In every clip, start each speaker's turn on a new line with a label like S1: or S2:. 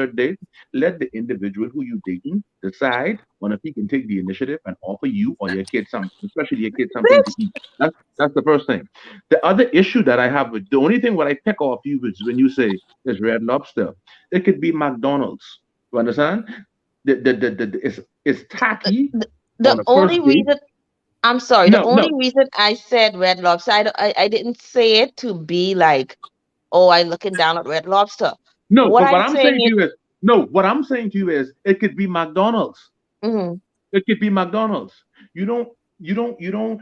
S1: third date, let the individual who you dating decide on if he can take the initiative and offer you or your kid something, especially your kid something to eat. That's the first thing. The other issue that I have with the only thing what I pick off you is when you say there's Red Lobster. It could be McDonald's. You understand? It's tacky
S2: The
S1: on a
S2: only
S1: first date.
S2: reason I'm sorry, the
S1: No,
S2: only
S1: no,
S2: reason I said Red Lobster, I didn't say it to be like, oh, I'm looking down at Red Lobster.
S1: no.
S2: What
S1: But what
S2: I'm
S1: I'm
S2: saying
S1: saying to
S2: is,
S1: you is no. What I'm saying to you is it could be McDonald's.
S2: mhm,
S1: It could be McDonald's. You don't, you don't.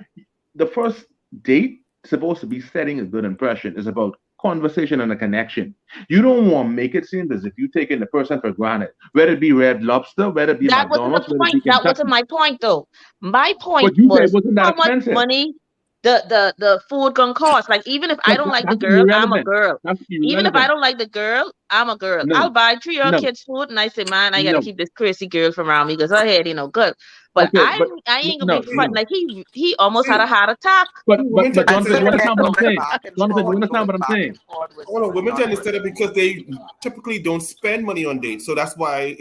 S1: The first date is supposed to be setting a good impression. It's about conversation and a connection. You don't want to make it seem as if you're taking the person for granted. Whether it be Red Lobster, whether it be
S2: that wasn't the
S1: McDonald's, whether it
S2: point.
S1: be
S2: That wasn't
S1: Kentucky.
S2: my point, though. My point
S1: But you say it
S2: was
S1: wasn't that
S2: how much
S1: expensive.
S2: money the food gonna cost. Like, even if I
S1: But
S2: don't like the
S1: that's
S2: girl, I'm a
S1: irrelevant.
S2: girl.
S1: That's
S2: Even if I
S1: irrelevant.
S2: don't like the girl, I'm a girl. I'll
S1: No,
S2: buy 3 year
S1: no,
S2: kids food, and I say, man, I gotta
S1: no.
S2: keep this crazy girl from around me because her head, good. But
S1: Okay, but
S2: I ain't gonna be
S1: no,
S2: front
S1: no.
S2: like he almost had
S3: See,
S2: a heart attack.
S3: women tend to
S4: And
S1: Jonathan,
S3: set
S4: so
S1: you
S3: up
S4: they
S3: because
S1: understand
S4: kept
S1: what I'm
S4: going
S1: saying?
S4: back and
S1: Jonathan, you
S4: forth,
S1: understand
S4: going
S1: what I'm
S4: back
S1: saying?
S4: and forth with
S3: hold on, women tend to
S4: McDonald's.
S3: set up because they typically don't spend money on dates. So that's why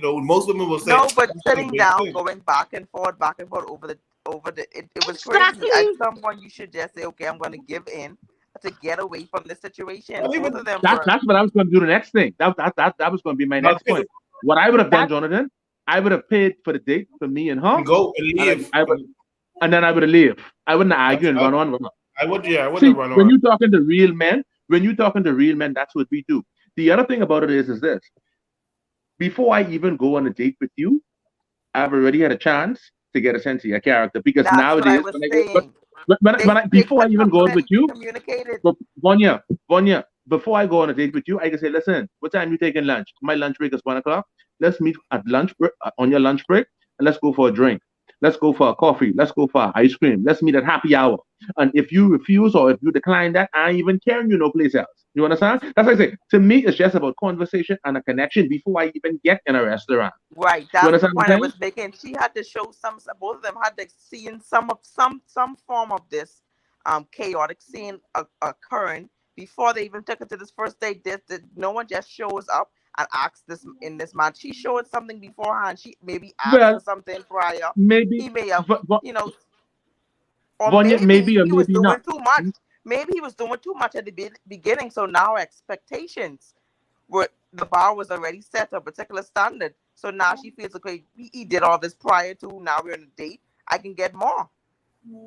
S3: most women will say,
S4: No, but
S3: "This is a
S4: sitting
S3: big
S4: down,
S3: thing."
S4: going back and forth over the it was crazy. At
S2: Exactly.
S4: some point, you should just say, okay, I'm going to give in to get away from the situation.
S3: Not
S4: Both
S3: even
S4: of them
S1: That's
S4: were.
S1: that's what I was going to do. The next thing that was going to be my next
S3: okay,
S1: point. What I would have done,
S2: That
S1: Jonathan, I would have paid for the date for me and her,
S3: and go and
S1: and
S3: leave.
S1: I would, and then I would have leave. I wouldn't argue
S3: That's
S1: and
S3: I,
S1: run on with her.
S3: I would, yeah, I wouldn't
S1: See,
S3: run
S1: when
S3: on.
S1: you talking to real men, that's what we do. The other thing about it is this: before I even go on a date with you, I've already had a chance to get a sense of your character because
S4: That's what I
S1: nowadays
S4: was
S1: when I go,
S4: saying.
S1: when I
S4: They
S1: before I
S4: could
S1: even
S4: come
S1: go out with
S4: be
S1: you,
S4: communicated.
S1: but Vanya, before I go on a date with you, I can say, listen, what time you taking lunch? My lunch break is 1 o'clock. Let's meet at lunch break, on your lunch break, and let's go for a drink. Let's go for a coffee. Let's go for ice cream. Let's meet at happy hour. And if you refuse or if you decline that, I ain't even carrying you no place else. You understand? That's what I say. To me, it's just about conversation and a connection before I even get in a restaurant.
S4: Right,
S1: You
S4: that's the
S1: understand what
S4: point I
S1: I'm saying?
S4: was making. She had to show some. Both of them had to see in some form of this chaotic scene occurring before they even took it to this first date. No one just shows up and asks this in this man. She showed something beforehand. She maybe asked for
S1: Well,
S4: something prior.
S1: maybe,
S4: He may have,
S1: but
S4: you know, or
S1: Vanya,
S4: maybe
S1: maybe or
S4: he was
S1: maybe
S4: doing
S1: not.
S4: too much. Maybe he was doing too much at the beginning. So now expectations were the bar was already set to a particular standard. So now she feels okay. He did all this prior to. Now we're on a date. I can get more.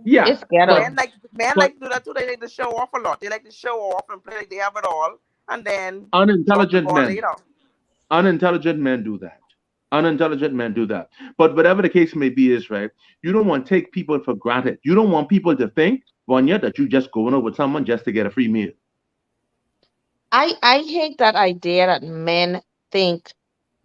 S1: Yeah,
S2: it's ghetto.
S4: Men
S1: but
S4: like to do that too. They like to show off a lot. They like to show off and play like they have it all, and then drop the
S1: unintelligent
S4: ball
S1: men,
S4: later.
S1: unintelligent men do that. Unintelligent men do that. But whatever the case may be, is right. You don't want to take people for granted. You don't want people to think, Vanya, that you just going out with someone just to get a free meal.
S2: I hate that idea that men think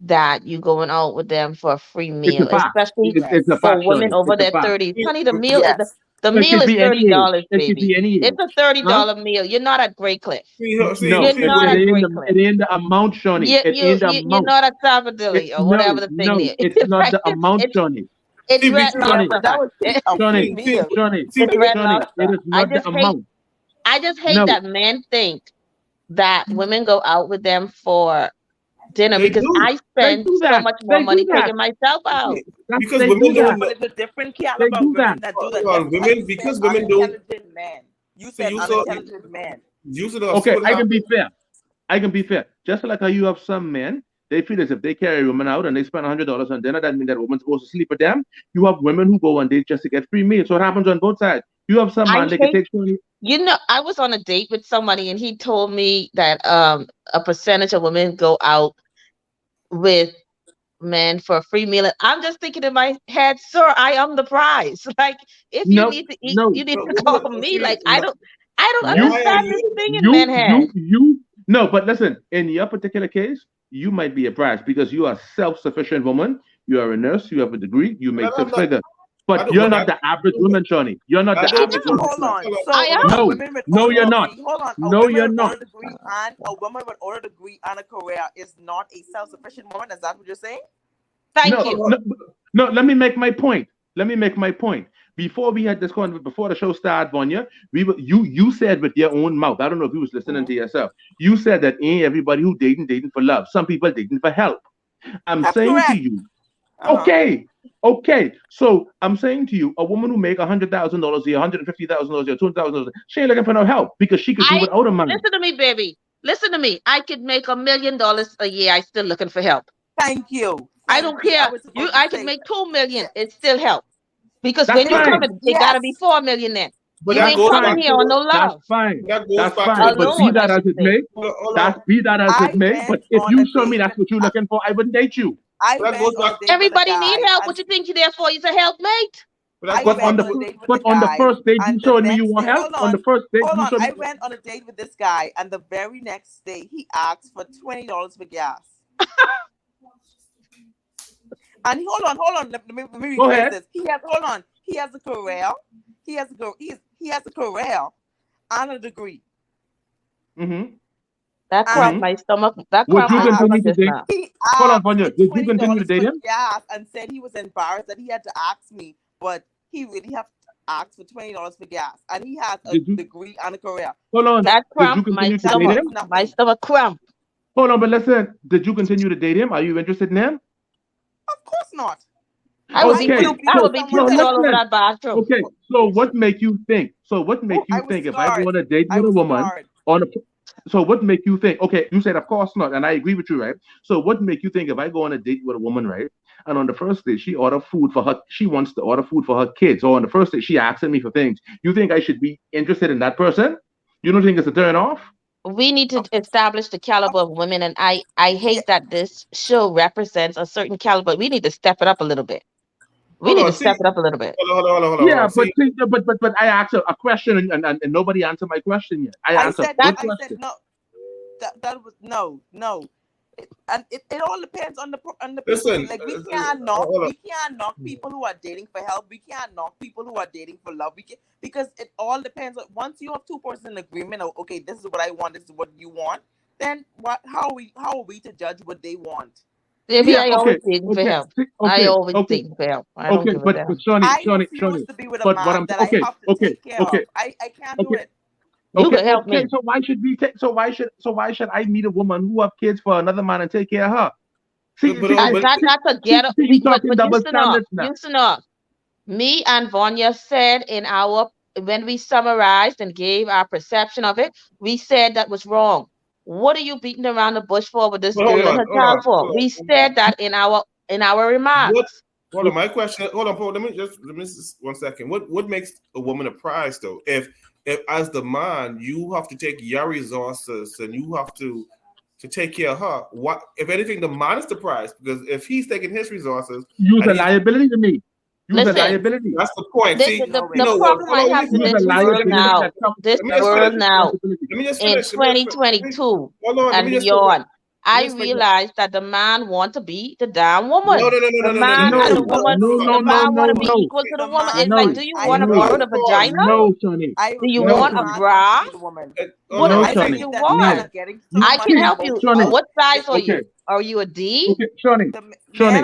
S2: that you going out with them for a free
S1: It's a
S2: meal,
S1: fact.
S2: especially
S1: It's a
S4: Yes.
S2: for
S1: fact,
S2: women
S1: Shorty.
S2: over
S1: It's a
S2: their
S1: fact.
S2: 30s.
S3: It,
S2: Honey,
S4: Yes.
S2: the
S1: It
S2: meal
S1: could
S2: is
S1: be any age.
S2: $30,
S1: It could
S2: baby.
S1: be any
S2: It's
S1: age.
S2: a thirty
S1: Huh?
S2: dollar meal. You're not at Great Cliff.
S3: see,
S1: No,
S2: You're
S3: see,
S2: not
S1: it
S2: at
S1: ain't
S2: Great
S1: the
S2: Cliff.
S1: it ain't the amount, Shorty. It ain't the
S2: You're
S1: amount.
S2: not at
S1: It
S2: Salvadilly or whatever
S1: no,
S2: the thing
S1: no,
S2: there.
S1: it's not
S2: Right?
S1: the amount, Shorty.
S2: It's
S3: see,
S2: Red
S3: because,
S4: Yeah,
S2: Lobster,
S4: but that
S2: hon.
S4: was a free
S1: Shorty,
S4: meal.
S1: Shorty,
S3: see,
S2: It's
S3: because,
S2: Red
S1: Shorty. It
S2: Lobster.
S1: is not the amount.
S2: I just hate
S1: No,
S2: that men think that women go out with them for dinner
S3: they
S2: because
S3: do.
S2: I
S1: they
S2: spend
S1: do
S2: so
S1: that.
S2: much more
S1: They do
S2: money
S1: that.
S2: taking myself out.
S3: See,
S1: That's
S3: because
S1: they
S3: women
S1: do
S4: Yeah,
S1: that.
S3: don't.
S4: but it's a different
S1: They
S4: caliber of
S1: do that.
S4: women that do
S3: Hold
S4: that.
S3: on,
S4: That's why you
S3: women
S4: said
S3: because women don't.
S4: unintelligent men. You
S3: See,
S4: said unintelligent men.
S3: see
S1: Okay,
S3: what
S1: I can be
S3: happened.
S1: fair. I can be fair. Just like how you have some men, they feel as if they carry a woman out and they spend $100 on dinner, that means that woman's supposed to sleep with them. You have women who go on dates just to get free meals. So it happens on both sides. You have some
S2: I
S1: man they can
S2: hate,
S1: take 20.
S2: I was on a date with somebody and he told me that a percentage of women go out with men for a free meal. And I'm just thinking in my head, sir, I am the prize. Like, if you
S1: No,
S2: need to eat,
S1: no.
S2: you need
S3: No,
S2: to
S3: women
S2: call me.
S3: see.
S2: Like, I don't
S1: You,
S3: Why are
S2: understand
S3: you?
S2: this thing in men head.
S1: no, but listen, in your particular case, you might be a prize because you are a self-sufficient woman. You are a nurse, you have a degree, you make
S3: But
S1: six
S3: I'm not.
S1: figures.
S3: I
S1: But
S3: don't.
S1: you're
S3: But
S1: not the average woman, Johnny. You're not
S3: I
S1: the
S2: I
S3: don't.
S1: average
S4: So
S2: am.
S1: woman.
S4: hold
S1: Johnny.
S4: on.
S2: I
S4: So a
S2: am.
S1: No,
S4: woman with
S1: no,
S4: order
S1: you're not.
S4: degree. Hold on. A
S1: No,
S4: woman
S1: you're
S4: with
S1: not.
S4: order degree and a woman with order degree and a career is not a self-sufficient woman. Is that what you're saying?
S2: Thank
S1: No,
S2: you.
S1: no, no. Let me make my point. Let me make my point. before we had this con, before the show started, Vanya, you said with your own mouth. I don't know if you was listening to yourself. You said that ain't everybody who dating for love. Some people dating for help. I'm
S4: That's
S1: saying to
S4: correct.
S1: you,
S4: Uh-huh.
S1: okay. So I'm saying to you, a woman who make $100,000 a year, $150,000 a year, $200,000, she ain't looking for no help because she could do without a man.
S2: Listen to me, baby. Listen to me. I could make $1 million a year. I still looking for help.
S4: Thank you.
S2: I don't care. I could make $2 million. It's still help. Because when you come, it gotta be $4 million then.
S3: But
S2: you
S3: that
S2: ain't
S3: goes
S2: coming
S3: back
S2: here on no love.
S1: That's fine.
S3: That goes
S1: That's
S3: back
S1: fine.
S3: to the
S1: But be that as it may, be that as it may. But if you show me that's what you're looking for, I wouldn't date you.
S2: Everybody need help. What you think you're there for? You're a helpmate.
S1: But on the first date, you showed me you want help. On the first date, you showed me.
S4: I went on a date with this guy, and the very next day, he asked for $20 for gas. And hold on. Let me rephrase this. He has a career. He has a career and a degree.
S1: Mm-hmm.
S2: That cramped my stomach. That
S1: would you
S2: cramped my
S1: continue to date? Hold on, Vanya. Did you continue to date him?
S4: Gas and said he was embarrassed that he had to ask me, but he really have to ask for $20 for gas, and he has a degree and a career.
S1: Hold on.
S2: That
S1: did you
S2: cramped my
S1: continue to date
S2: stomach.
S1: him?
S2: My stomach cramped.
S1: Hold on, but listen. Did you continue to date him? Are you interested in him?
S4: Of course not.
S2: I would be putting all over that bathroom.
S1: Okay, so what make you think? If I go on a date with a woman so what make you think? Okay, you said of course not, and I agree with you, right? So what make you think if I go on a date with a woman, right? And on the first day she order food for her, she wants to order food for her kids, or on the first day she asking me for things. You think I should be interested in that person? You don't think it's a turn off?
S2: We need to establish the caliber of women, and I hate that this show represents a certain caliber. We need to step it up a little bit. Hold on.
S1: Yeah, but I asked a question and nobody answered my question yet. I said
S4: no. That was no. And it all depends on the
S3: listen.
S4: Like we can't knock people who are dating for help. We can't knock people who are dating for love. Because it all depends on once you have two persons in agreement. Okay, this is what I want. This is what you want. Then what? How are we to judge what they want?
S2: Maybe I always dating for help. I always dating for help. I don't give a damn.
S1: But Shawnee,
S4: to be with a man that I have to take care of. I can't do it.
S2: You can help me.
S1: So why should we take? So why should I meet a woman who have kids for another man and take care of her?
S2: That's a ghetto. But me and Vanya said when we summarized and gave our perception of it, we said that was wrong. What are you beating around the bush for with this girl and her child for? We said that in our remarks.
S3: Hold on, my question. Hold on, Paul. Let me just 1 second. What makes a woman a prize though? If as the man you have to take your resources and you have to take care of her, what if anything the man is the prize? Because if he's taking his resources,
S1: use a liability to me. Use a liability.
S3: That's the point.
S2: The problem I have with this world now, in 2022 and beyond, I realized that the man want to be the damn woman. The man and the woman, the man want to be equal to the woman. It's like, do you want to borrow the vagina?
S1: No, Sonny.
S2: Do you want a bra? What do you want? I can help you. What size are you? Are you a D?
S1: Okay, Shawnee.
S2: It's like,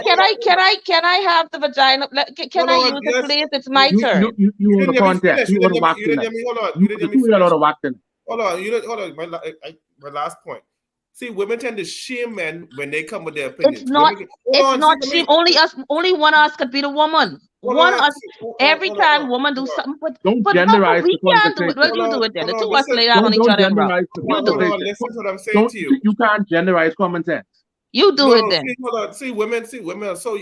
S2: can I have the vagina? Can I use it, please? It's my turn.
S1: You want the contest. You want to walk in. You want to walk in.
S3: Hold on. My last point. See, women tend to shame men when they come with their opinions.
S2: It's not shame. Only one of us could be the woman. Every time woman do something, but
S1: genderize
S2: we can't do it. Well, you do it then. The two of us lay down on each other and rock. You do it.
S3: Listen to what I'm saying to you.
S1: You can't genderize common sense.
S2: You do it then.
S3: See, women are so.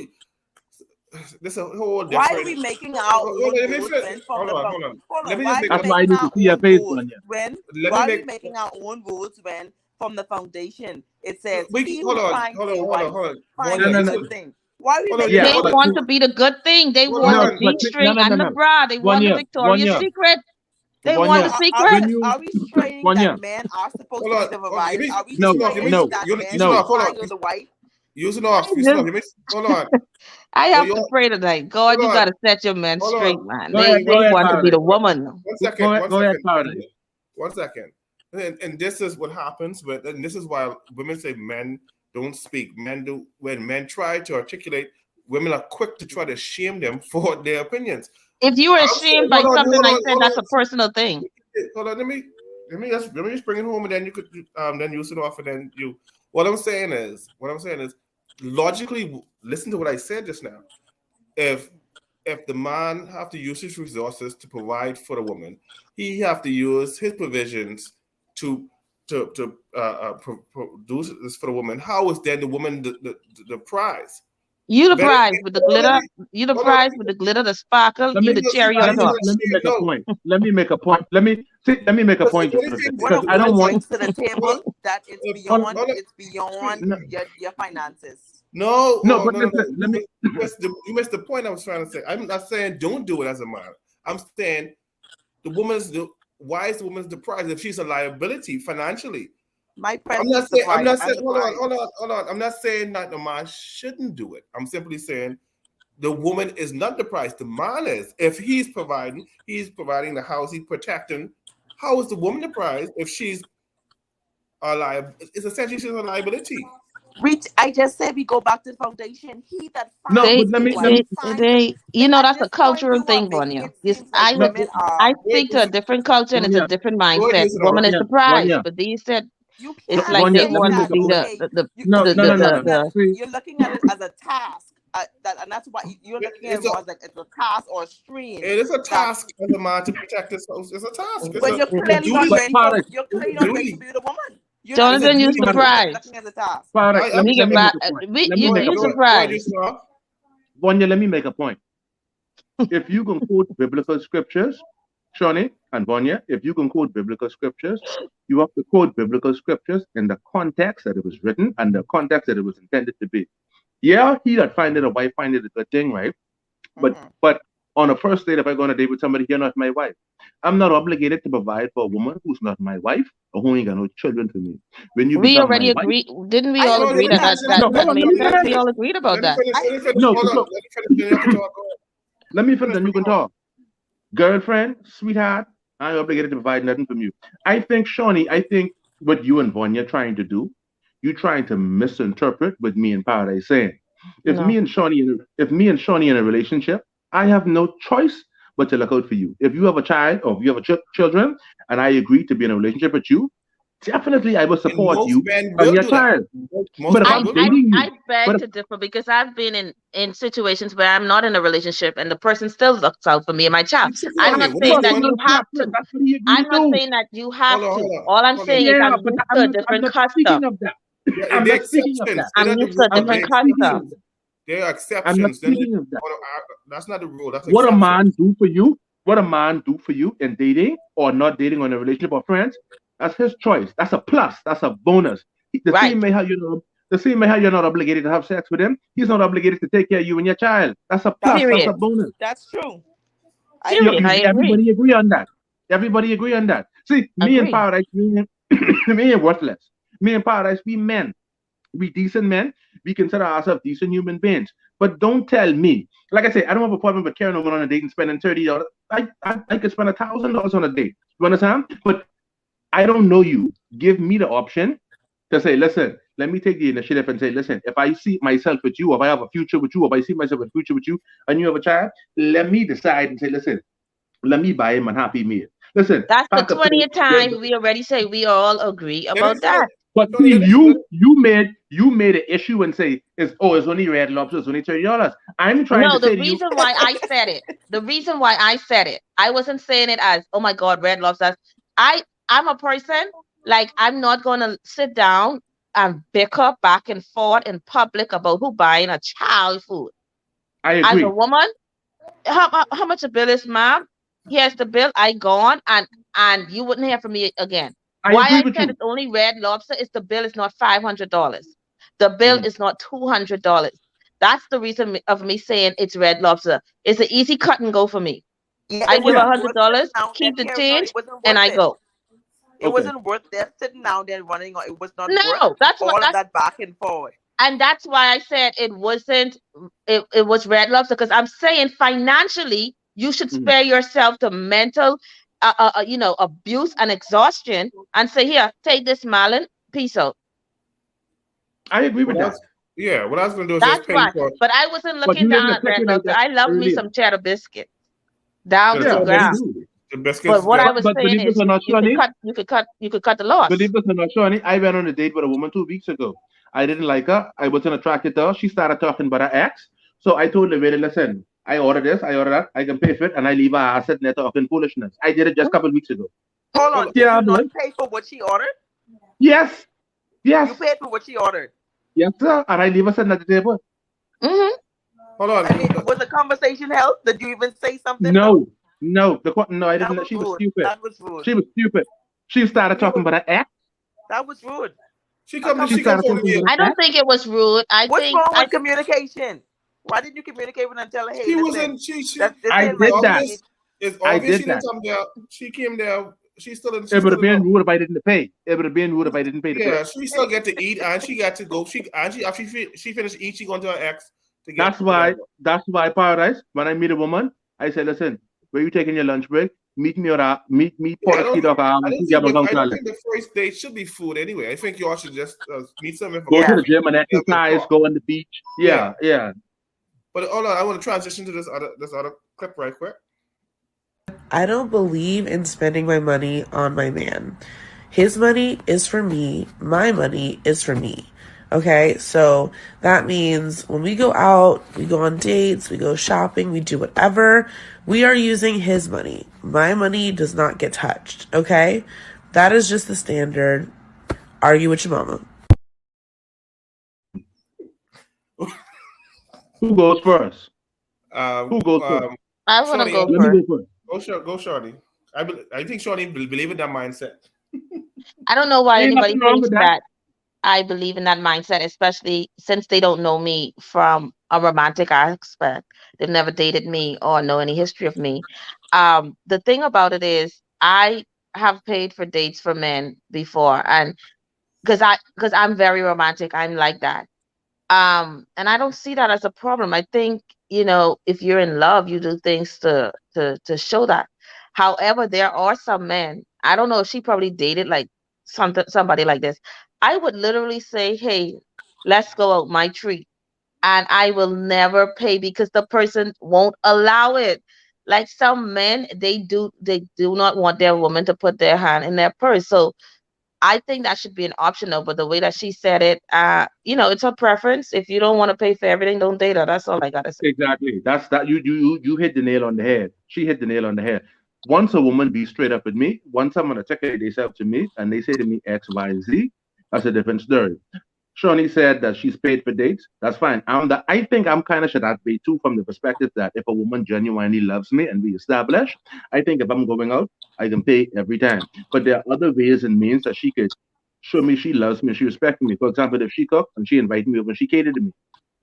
S3: This is a whole different.
S4: Why are we making our own
S3: Hold on.
S1: That's why I need to see your face on you.
S4: Why are we making our own rules when from the foundation it says
S3: hold on.
S4: Why are we
S2: they want to be the good thing. They want the G-string and the bra. They want the Victoria's Secret. They want the secret.
S4: Are we saying that men are supposed to be the provider? Are we saying that men are the wife?
S3: Hold on.
S2: I have to pray tonight. God, you gotta set your men straight, man. They want to be the woman.
S3: 1 second. Go ahead, 1 second. And this is what happens, and this is why women say men don't speak. Men do when men try to articulate women are quick to try to shame them for their opinions.
S2: If you were
S3: I'm
S2: ashamed
S3: saying-
S2: by
S3: hold on,
S2: something
S3: hold
S2: I
S3: on,
S2: said,
S3: hold
S2: that's
S3: on.
S2: a personal thing.
S3: Hold on, let me just bring it home, and then you could then use it off, and then you. What I'm saying is, logically, listen to what I said just now. If the man have to use his resources to provide for the woman, he have to use his provisions to produce this for the woman. How is then the woman the prize?
S2: You the
S3: Very-
S2: prize with the
S3: hold on,
S2: glitter.
S3: let me-
S2: You the
S3: hold on,
S2: prize with the glitter, the sparkle.
S1: Let
S2: You
S1: me-
S2: the cherry on
S3: let me-
S2: top.
S1: Let me make a
S3: No.
S1: point. Let me make a point. Let me make a point,
S3: Listen,
S1: Jonathan,
S4: What
S1: because
S4: a
S1: I don't
S4: woman
S1: want.
S4: brings to the table that it's
S3: hold on,
S4: beyond
S3: hold on.
S4: it's beyond
S1: No.
S4: your finances.
S3: No,
S1: No,
S3: oh,
S1: but
S3: no,
S1: listen, let me.
S3: You missed the point I was trying to say. I'm not saying don't do it as a man. I'm saying why is the woman's the prize if she's a liability financially?
S4: My
S3: I'm
S4: presence
S3: not
S4: is the
S3: saying. I'm
S4: prize.
S3: not
S4: I'm
S3: saying.
S4: the
S3: Hold
S4: prize.
S3: on. I'm not saying that the man shouldn't do it. I'm simply saying the woman is not the prize. The man is. If he's providing the house, he's protecting. How is the woman the prize if she's a liability? It's essentially she's a liability.
S4: I just said we go back to the foundation. He that
S1: No,
S4: finds
S1: but let me-
S4: a
S1: let me-
S4: wife finds-
S2: You know,
S4: At
S2: that's a
S4: this point,
S2: cultural
S4: you are
S2: thing,
S4: making
S2: Vanya.
S4: it
S2: Yes,
S4: seem like women
S2: I
S4: are.
S2: speak to a different culture and it's a
S1: Vanya,
S2: different
S3: Wait,
S2: mindset.
S3: listen,
S2: Woman is
S1: Vanya,
S2: the prize,
S1: Vanya.
S2: but these said
S4: You
S2: it's
S4: can't
S2: like they
S1: Vanya, let me
S2: want to
S1: make a
S2: be
S1: point.
S2: the
S4: you're
S1: No.
S4: looking at
S1: See,
S4: you're looking at it as a task, and that's why you're looking at it more as like it's a task or a stream.
S3: It is a task as a man to protect his house. It's a task. It's
S4: But
S3: a
S4: you're clearly not
S3: duty.
S1: but
S4: ready for.
S1: Paris,
S4: You're clearly
S3: It's a
S4: not ready
S3: duty.
S4: to be the woman. You're
S2: Jonathan,
S3: It's a
S2: you
S3: duty.
S2: surprised.
S4: looking at the task.
S1: Paris,
S3: I-
S1: let me
S2: get
S1: make
S2: back.
S1: a point.
S2: We-
S1: Let me
S2: you-
S1: make a
S2: you
S1: point.
S2: surprised.
S1: Vanya, let me make a point. If you can quote biblical scriptures, Shawnee and Vanya, if you can quote biblical scriptures, you have to quote biblical scriptures in the context that it was written and the context that it was intended to be. Yeah, he that findeth a wife findeth a good thing, right? But on a first date, if I go on a date with somebody, you're not my wife. I'm not obligated to provide for a woman who's not my wife or who ain't got no children to me. When you
S2: We
S1: become
S2: already
S1: my wife,
S2: agreed. Didn't we
S4: I
S2: all
S4: agree
S2: agree
S4: with
S2: that
S4: that.
S1: No, hold on,
S2: made
S1: let me
S2: sense?
S1: finish.
S2: We all agreed about that.
S3: Let me finish.
S1: No,
S3: Hold on.
S1: so-
S3: Let me finish. Then you have to talk.
S1: let me finish, then you can talk. Girlfriend, sweetheart, I ain't obligated to provide nothing from you. I think, Shawnee, what you and Vanya trying to do, you trying to misinterpret what me and Paradise saying. If
S2: No.
S1: me and Shawnee in a relationship, I have no choice but to look out for you. If you have a child or if you have children, and I agree to be in a relationship with you, definitely I will support
S3: most
S1: you
S3: men
S1: and
S3: will
S1: your
S3: do that.
S1: child.
S3: Most
S1: But if
S3: men
S1: I'm
S3: will do
S1: dating you,
S2: I beg
S1: but
S2: to differ because I've been in situations where I'm not in a relationship and the person still looks out for me and my child. I'm not
S3: What
S2: saying
S3: do
S2: that
S3: you
S2: you
S3: want?
S2: have to.
S1: That's what he agreed
S2: I'm
S1: to
S2: not
S1: do.
S2: saying that you have
S3: Hold on,
S2: to.
S3: hold on,
S2: All I'm
S3: hold on.
S2: saying is
S1: Yeah,
S2: I'm
S1: but
S2: used
S1: I'm
S2: to a
S1: not
S2: different
S1: speaking
S2: custom.
S1: of that.
S3: Yeah,
S1: I'm
S3: they're
S1: not speaking of
S3: exceptions.
S1: that.
S2: I'm
S3: They're not
S2: used to a
S3: the rule.
S2: different
S3: They're exceptions.
S2: custom.
S3: They're
S1: I'm not
S3: exceptions. Then
S1: speaking of that.
S3: that's not the rule. That's
S1: What a
S3: exception.
S1: man do for you, in dating or not dating on a relationship or friends, that's his choice. That's a plus. That's a bonus. The
S2: Right.
S1: same way how you're not obligated to have sex with him, he's not obligated to take care of you and your child. That's a plus.
S2: Period.
S1: That's a bonus.
S4: That's true.
S2: Period. I agree.
S1: Everybody agree on that. Everybody agree on that. See, me and
S2: Agree.
S1: Paradise, me and Worthless. Me and Paradise, we men. We decent men. We consider ourselves decent human beings. But don't tell me, like I say, I don't have a problem with carrying a woman on a date and spending $30. I could spend $1,000 on a date. You understand? But I don't know you. Give me the option to say, listen, let me take the initiative and say, listen, if I see myself with you, if I have a future with you, if I see myself in a future with you, and you have a child, let me decide and say, listen, let me buy him a happy meal. Listen,
S2: That's the
S1: pack up
S2: 20th
S1: some-
S2: time we already say we all agree about that.
S1: But
S3: Tony,
S1: see,
S3: listen.
S1: you made an issue and say it's only Red Lobster, it's only $30. I'm trying
S2: No,
S1: to say
S2: the
S1: to you,
S2: reason why I said it, I wasn't saying it as, oh my God, Red Lobster. I'm a person, like, I'm not going to sit down and bicker back and forth in public about who buying a child food.
S1: I
S2: As
S1: agree.
S2: a woman, how much a bill is, ma'am? Here's the bill. I gone and you wouldn't hear from me again.
S1: I
S2: Why
S1: agree
S2: I
S1: with
S2: said
S1: you.
S2: it's only Red Lobster is the bill is not $500. The bill is not $200. That's the reason of me saying it's Red Lobster. It's an easy cut and go for me.
S4: Yeah,
S2: I
S4: it
S2: give
S4: wasn't worth
S2: $100,
S4: sitting down
S2: keep
S4: there
S2: the
S4: carrying on.
S2: change,
S4: It wasn't
S2: and
S4: worth
S2: I
S4: it.
S2: go.
S4: It
S1: Okay.
S4: wasn't worth there sitting down there running. It was not worth
S2: No, that's
S4: all
S2: what
S4: of that back and forth.
S2: and that's why I said it wasn't. It was Red Lobster because I'm saying financially you should
S1: Mhm.
S2: spare yourself the mental, abuse and exhaustion, and say, here, take this Marlon, peace out.
S1: I agree with
S3: Well,
S1: that.
S3: that's Yeah, what I was gonna do is
S2: That's
S3: just pay
S2: why.
S3: for
S2: But I wasn't
S1: But
S2: looking
S1: you didn't
S2: down at that
S1: articulate
S2: level.
S1: that
S2: I love me
S1: earlier.
S2: some cheddar biscuits down
S3: the
S2: to the
S1: Yeah,
S3: cheddar
S1: me
S2: ground.
S3: biscuits.
S1: too.
S3: The biscuits.
S2: But what I
S3: Yeah.
S2: was
S1: But
S2: saying
S1: believe this
S2: is
S1: or not, Shawnee,
S2: you could cut the loss.
S1: believe this or not, Shawnee, I went on a date with a woman 2 weeks ago. I didn't like her. I wasn't attracted to her. She started talking about her ex. So I told the lady, listen, I order this, I order that, I can pay for it, and I leave her ass sitting there talking foolishness. I did it just a couple weeks ago.
S4: Hold
S3: Hold
S4: on.
S3: on.
S4: Did
S1: Yeah,
S4: you not
S1: man.
S4: pay for what she ordered?
S1: Yes.
S4: You
S1: Yes.
S4: paid for what she ordered.
S1: Yes, sir. And I leave her sitting at the table.
S2: Mm-hmm.
S3: Hold on.
S4: I mean, was the conversation held? Did you even say something?
S1: No. No. No, I
S4: That
S1: didn't.
S4: was
S1: She was
S4: rude.
S1: stupid.
S4: That was rude.
S1: She was stupid. She started talking about her ex.
S4: That was rude.
S3: She
S1: She
S3: comes
S1: started
S3: over
S1: talking
S3: here.
S1: about
S2: I
S1: her
S2: don't
S1: ex.
S2: think it was rude.
S4: What's wrong with communication? Why didn't you communicate with her and tell her, hey,
S3: She
S4: listen,
S3: wasn't. She.
S4: that this
S1: I
S4: ain't right
S1: did
S4: for
S1: that.
S4: me.
S3: It's
S1: I
S3: obvious
S1: did
S3: she didn't
S1: that.
S3: come there. She came there. She's still in.
S1: It
S3: She's
S1: would
S3: still
S1: have
S3: in
S1: been
S3: love.
S1: rude if I didn't pay. It would have been rude if I didn't pay the
S3: Yeah,
S1: bill.
S3: she still get to eat, and she got to go. She after she finished eating, she going to her ex to get.
S1: That's why, Paradise, when I meet a woman, I say, listen, where you taking your lunch break? Meet me or meet
S3: Yeah,
S1: Paul Skidoka.
S3: I don't think the first date should be food anyway. I think you all should just meet someone for
S1: Go to
S3: coffee.
S1: the gym and exercise, go on the beach. Yeah.
S3: But hold on, I want to transition to this other clip right quick.
S5: I don't believe in spending my money on my man. His money is for me. My money is for me. Okay, so that means when we go out, we go on dates, we go shopping, we do whatever, we are using his money. My money does not get touched. Okay, that is just the standard. Argue with your mama.
S1: Who goes first?
S3: Who
S1: goes first?
S2: I want to
S3: Shawty,
S2: go
S1: Let me
S2: first.
S1: go first.
S3: Go, Shawty. I think Shawty believe in that mindset.
S2: I don't know why
S1: Ain't
S2: anybody
S1: nothing wrong
S2: thinks
S1: with that.
S2: that I believe in that mindset, especially since they don't know me from a romantic aspect. They've never dated me or know any history of me. The thing about it is, I have paid for dates for men before, and because I'm very romantic, I'm like that. And I don't see that as a problem. I think, if you're in love, you do things to show that. However, there are some men, I don't know if she probably dated like somebody like this. I would literally say, hey, let's go out my treat, and I will never pay because the person won't allow it. Like some men, they do not want their woman to put their hand in their purse. So I think that should be an optional, but the way that she said it, it's her preference. If you don't want to pay for everything, don't date her. That's all I gotta say.
S1: Exactly. That's that. You hit the nail on the head. She hit the nail on the head. Once a woman be straight up with me, once someone articulate themselves to me and they say to me X, Y, Z, that's a different story. Shawnee said that she's paid for dates. That's fine. I think I'm kind of should that way too, from the perspective that if a woman genuinely loves me and we establish, I think if I'm going out, I can pay every time. But there are other ways and means that she could show me she loves me and she respects me. For example, if she cook and she invited me over and she catered to me.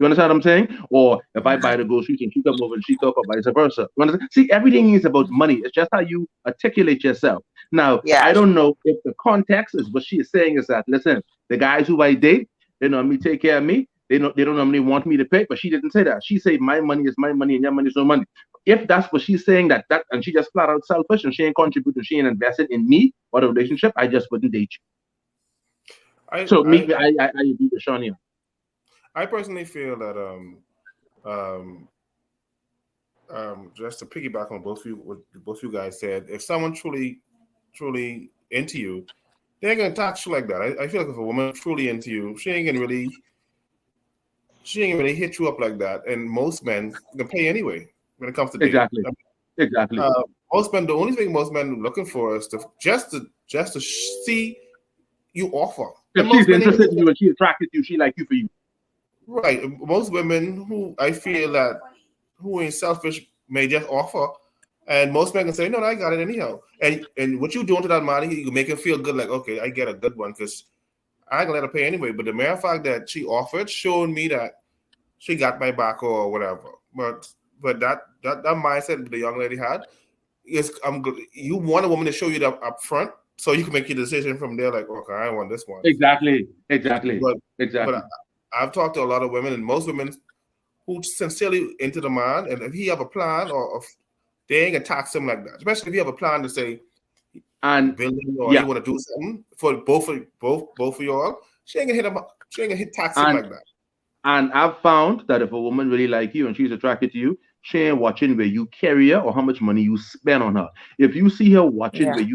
S1: You understand what I'm saying? Or if I buy the groceries and she come over and she cook, or vice versa. You understand? See, everything is about money. It's just how you articulate yourself. Now,
S4: Yeah.
S1: I don't know if the context is what she is saying is that, listen, the guys who I date, they normally take care of me. They don't normally want me to pay, but she didn't say that. She said my money is my money and your money is no money. If that's what she's saying, that and she just flat out selfish and she ain't contributing, she ain't invested in me or the relationship, I just wouldn't date you. I agree with Shawnee.
S3: I personally feel that just to piggyback on what both you guys said, if someone truly into you, they ain't gonna talk shit like that. I feel like if a woman truly into you, she ain't gonna really hit you up like that. And most men can pay anyway when it comes to dating.
S1: Exactly.
S3: Most men, the only thing most men are looking for is just to see you offer.
S1: If she's interested in you and she attracted to you, she like you for you.
S3: Right. Most women who I feel that who ain't selfish may just offer, and most men can say, "No, I got it anyhow." And what you doing to that man, you make him feel good, like, okay, I get a good one because I ain't gonna let her pay anyway. But the mere fact that she offered showed me that she got my back or whatever. But that mindset the young lady had is, you want a woman to show you that up front, so you can make your decision from there. Like, okay, I want this one.
S1: Exactly.
S3: But I've talked to a lot of women, and most women who sincerely into the man, and if he have a plan, or if they ain't gonna tax him like that. Especially if you have a plan to say,
S1: and
S3: building, or you want to do something for both of y'all, she ain't gonna hit tax him like that.
S1: And I've found that if a woman really like you and she's attracted to you, she ain't watching where you carry her or how much money you spend on her. If you see her watching
S2: Yeah.
S1: where you